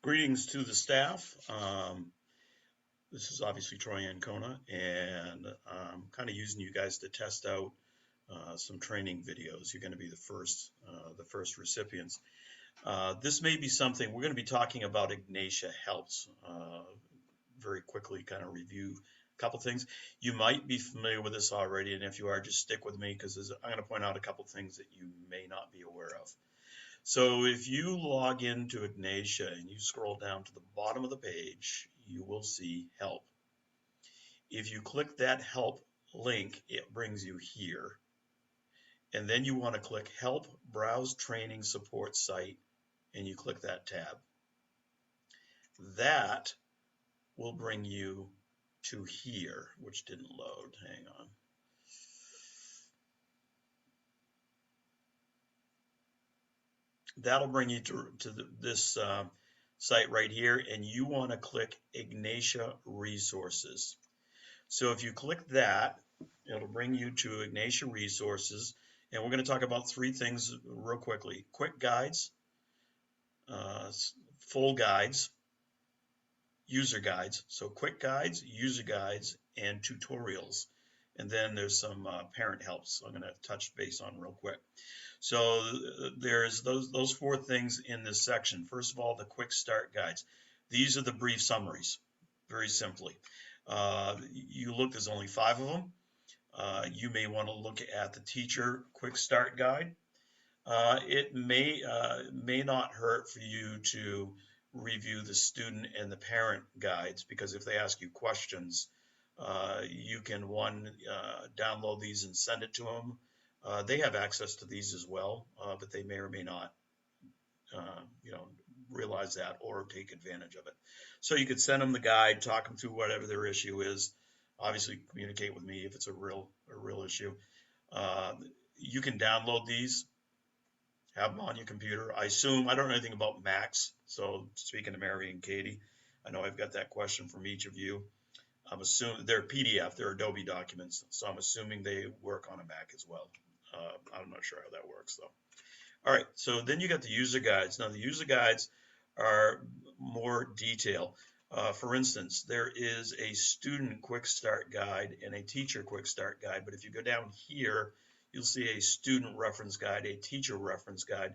Greetings to the staff. This is obviously Troy Ancona, and I'm kind of using you guys to test out some training videos. You're going to be the first recipients. This may be something we're going to be talking about. Ignitia Helps. Very quickly, kind of review a couple things. You might be familiar with this already, and if you are, just stick with me because I'm going to point out a couple things that you may not be aware of. So if you log into Ignitia and you scroll down to the bottom of the page, you will see help. If you click that help link, it brings you here. And then you want to click help browse training support site and you click that tab. That will bring you to here, which didn't load. Hang on. That'll bring you to this site right here, and you want to click Ignitia Resources. So if you click that, it'll bring you to Ignitia Resources, and we're going to talk about three things real quickly. Quick guides, full guides, user guides. So quick guides, user guides, and tutorials. And then there's some parent helps I'm going to touch base on real quick. So there's those four things in this section. First of all, the quick start guides. These are the brief summaries, very simply. There's only 5 of them. You may want to look at the teacher quick start guide. It may not hurt for you to review the student and the parent guides, because if they ask you questions, you can download these and send it to them. They have access to these as well, but they may or may not, realize that or take advantage of it. So you could send them the guide, talk them through whatever their issue is. Obviously, communicate with me if it's a real issue. You can download these, have them on your computer. I don't know anything about Macs, so speaking to Mary and Katie, I know I've got that question from each of you. I'm assuming they're PDF, they're Adobe documents, so I'm assuming they work on a Mac as well. I'm not sure how that works though. All right, so then you got the user guides. Now the user guides are more detail. For instance, there is a student quick start guide and a teacher quick start guide, but if you go down here, you'll see a student reference guide, a teacher reference guide.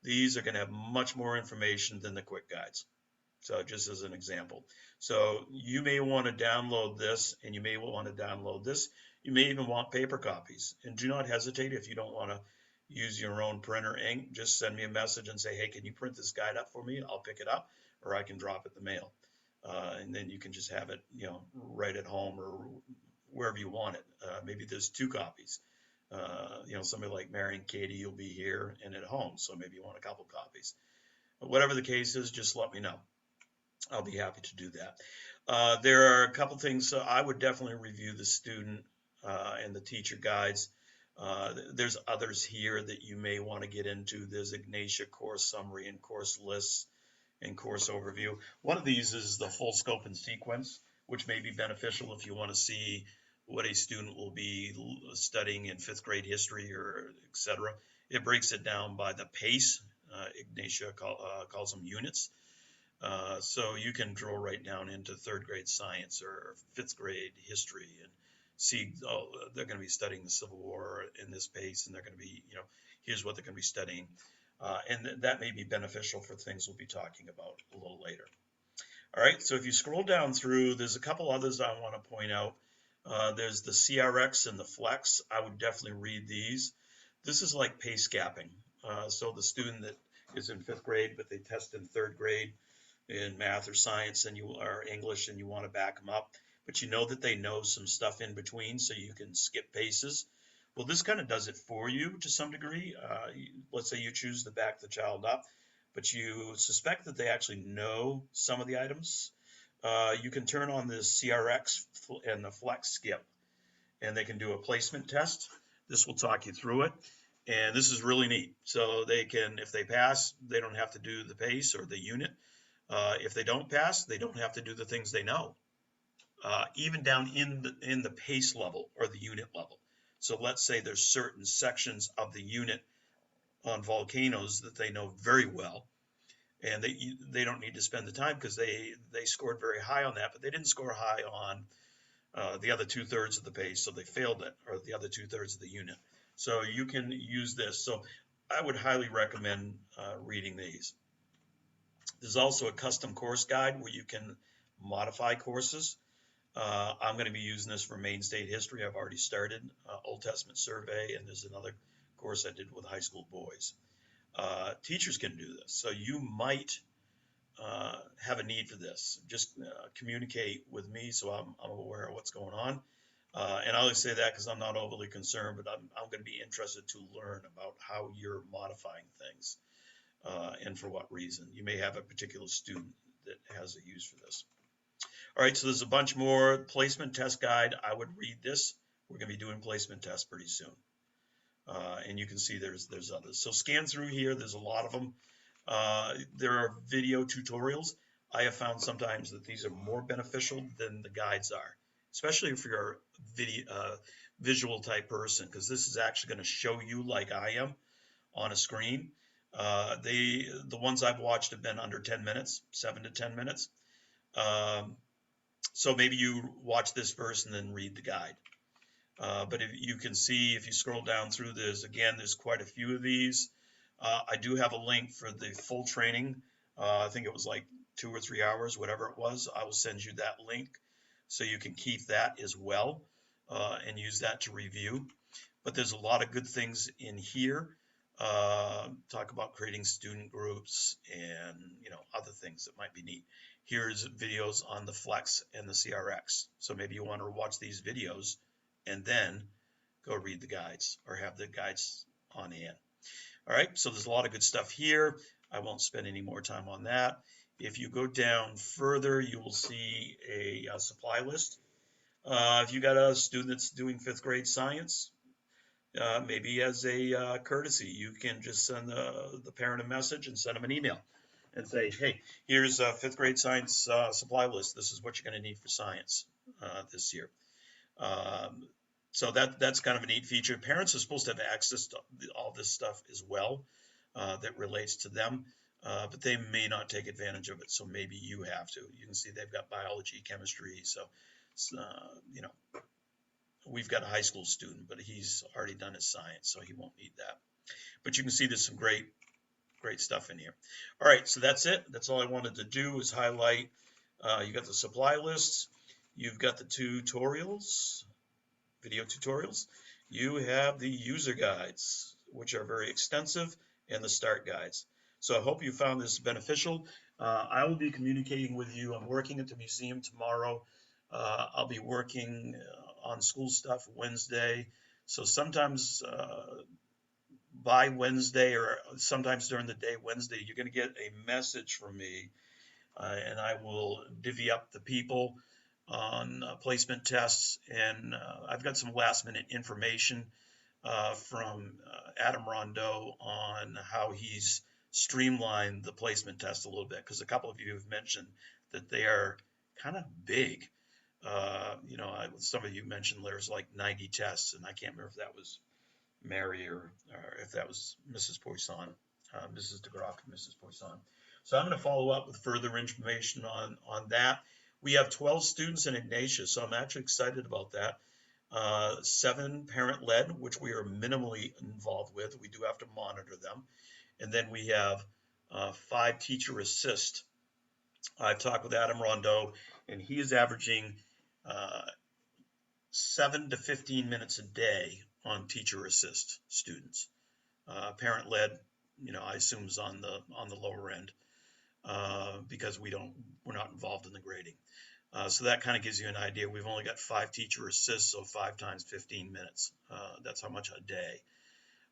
These are going to have much more information than the quick guides. So just as an example. So you may want to download this, and you may want to download this. You may even want paper copies. And do not hesitate if you don't want to use your own printer ink. Just send me a message and say, hey, can you print this guide up for me? I'll pick it up, or I can drop it in the mail. And then you can just have it, right at home or wherever you want it. Maybe there's 2 copies. Somebody like Mary and Katie, you'll be here and at home, so maybe you want a couple copies. But whatever the case is, just let me know. I'll be happy to do that. There are a couple things. So I would definitely review the student and the teacher guides. There's others here that you may want to get into. There's Ignitia course summary and course lists and course overview. One of these is the full scope and sequence, which may be beneficial if you want to see what a student will be studying in 5th grade history or etc. It breaks it down by the pace. Ignitia calls them units. So you can drill right down into 3rd grade science or 5th grade history and see, they're going to be studying the Civil War in this pace, and they're going to be, here's what they're going to be studying. And that may be beneficial for things we'll be talking about a little later. All right, so if you scroll down through, there's a couple others I want to point out. There's the CRX and the Flex. I would definitely read these. This is like pace gapping. So the student that is in 5th grade, but they test in 3rd grade in math or science or English, and you want to back them up, but you know that they know some stuff in between, so you can skip paces. Well, this kind of does it for you to some degree. Let's say you choose to back the child up, but you suspect that they actually know some of the items. You can turn on this CRX and the Flex skip, and they can do a placement test. This will talk you through it. And this is really neat. So they can, if they pass, they don't have to do the pace or the unit. If they don't pass, they don't have to do the things they know, even down in the pace level or the unit level. So let's say there's certain sections of the unit on volcanoes that they know very well. and they don't need to spend the time because they scored very high on that, but they didn't score high on the other 2/3 of the page, so they failed it, or the other 2/3 of the unit. So you can use this. So I would highly recommend reading these. There's also a custom course guide where you can modify courses. I'm going to be using this for Maine State History. I've already started Old Testament Survey, and there's another course I did with high school boys. Teachers can do this, so you might have a need for this. Just communicate with me so I'm aware of what's going on. And I always say that because I'm not overly concerned, but I'm going to be interested to learn about how you're modifying things and for what reason. You may have a particular student that has a use for this. All right, so there's a bunch more. Placement test guide, I would read this. We're going to be doing placement tests pretty soon. And you can see there's others. So scan through here. There's a lot of them. There are video tutorials. I have found sometimes that these are more beneficial than the guides are, especially if you're a visual type person, because this is actually going to show you like I am on a screen. The ones I've watched have been under 10 minutes, 7 to 10 minutes. So maybe you watch this first and then read the guide. But if you can see, if you scroll down through this, again, there's quite a few of these. I do have a link for the full training. I think it was like 2 or 3 hours, whatever it was. I will send you that link so you can keep that as well and use that to review. But there's a lot of good things in here. Talk about creating student groups and other things that might be neat. Here's videos on the Flex and the CRX. So maybe you want to watch these videos and then go read the guides or have the guides on hand. All right, so there's a lot of good stuff here. I won't spend any more time on that. If you go down further, you will see a supply list. If you got a student that's doing 5th grade science, maybe as a courtesy, you can just send the parent a message and send them an email and say, hey, here's a 5th grade science supply list. This is what you're going to need for science this year. So that's kind of a neat feature. Parents are supposed to have access to all this stuff as well that relates to them, but they may not take advantage of it. So maybe you have to. You can see they've got biology, chemistry. So, we've got a high school student, but he's already done his science, so he won't need that. But you can see there's some great stuff in here. All right, so that's it. That's all I wanted to do is highlight. You got the supply lists. You've got the tutorials. Video tutorials. You have the user guides, which are very extensive, and the start guides. So I hope you found this beneficial. I will be communicating with you. I'm working at the museum tomorrow. I'll be working on school stuff Wednesday. So sometimes by Wednesday or sometimes during the day Wednesday, you're going to get a message from me, and I will divvy up the people on placement tests, and I've got some last minute information from Adam Rondeau on how he's streamlined the placement test a little bit, because a couple of you have mentioned that they are kind of big. Some of you mentioned there's like 90 tests, and I can't remember if that was Mary or if that was Mrs. Poisson, Mrs. DeGroff and Mrs. Poisson. So I'm going to follow up with further information on that. We have 12 students in Ignitia, so I'm actually excited about that. 7 parent-led, which we are minimally involved with. We do have to monitor them. And then we have 5 teacher assist. I've talked with Adam Rondeau, and he is averaging 7 to 15 minutes a day on teacher assist students. Parent-led, I assume is on the lower end. Because we're not involved in the grading. So that kind of gives you an idea. We've only got 5 teacher assists, so 5 times 15 minutes. That's how much a day.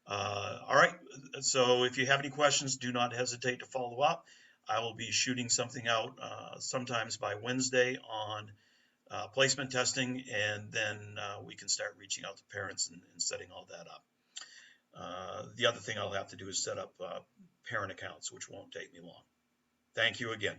All right, so if you have any questions, do not hesitate to follow up. I will be shooting something out sometimes by Wednesday on placement testing, and then we can start reaching out to parents and setting all that up. The other thing I'll have to do is set up parent accounts, which won't take me long. Thank you again.